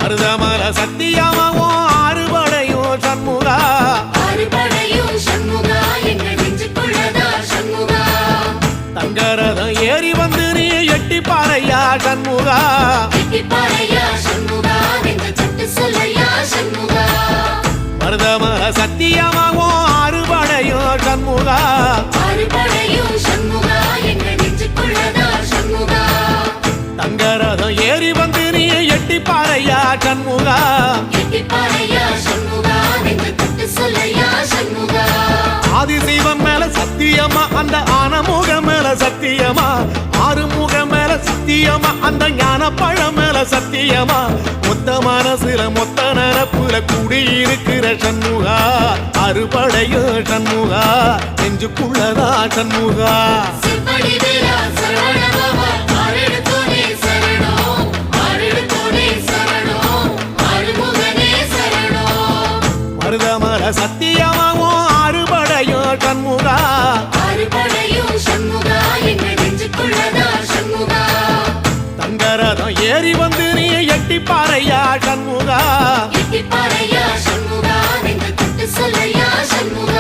மருதமல சத்தியமாவும் ஆறுபடையும் சண்முகா ஆறுபடையும் சண்முகா எங்க நெஞ்சுக்குள்ளதா சண்முகா தங்கரதம் ஏறி வந்து நீ எட்டி பாறையா சண்முகா எட்டி பாறையா சண்முகா எங்க சட்டு சொல்லையா சண்முகா மருதமல சத்தியமாவும் ஆறுபடையும் சண்முகா ஆறுபடையும் சண்முகா எங்க நெஞ்சுக்குள்ளதா சண்முகா தங்கரதம் ஏறி வந்து நீ எட்டி பாறையா சண்முகா எட்டி பாறையா சண்முகா எங்க சட்டு சொல்லையா சண்முகா ஆதிசைவம் மேல சத்தியமா அந்த ஆனமுக மேல சத்தியமா ஆறுமுக மேல சத்தியமா அந்த ஞான பழம் மேல சத்தியமா மொத்த மனசுல மொத்த நரப்புல குடியிருக்கிற சண்முகா அறுபடையோ சண்முகா நெஞ்சுக்குள்ளதா சண்முகா சிவடி வேலா சரவணபவா ஆரெடுத்தோனே சரணம் ஆரெடுத்தோனே சரணம் ஆறுமுகனே சரணம் மருதமல சத்தியமாவும் ஆறுபடையோ சண்முகா ஆறுபடையும் சண்முகா எங்க நெஞ்சுக்குள்ளதா சண்முகா தங்கரதம் ஏறி வந்து நீ எட்டி பாறையா சண்முகா எட்டி பாறையா சண்முகா எங்க தட்டு சொல்லையா சண்முகா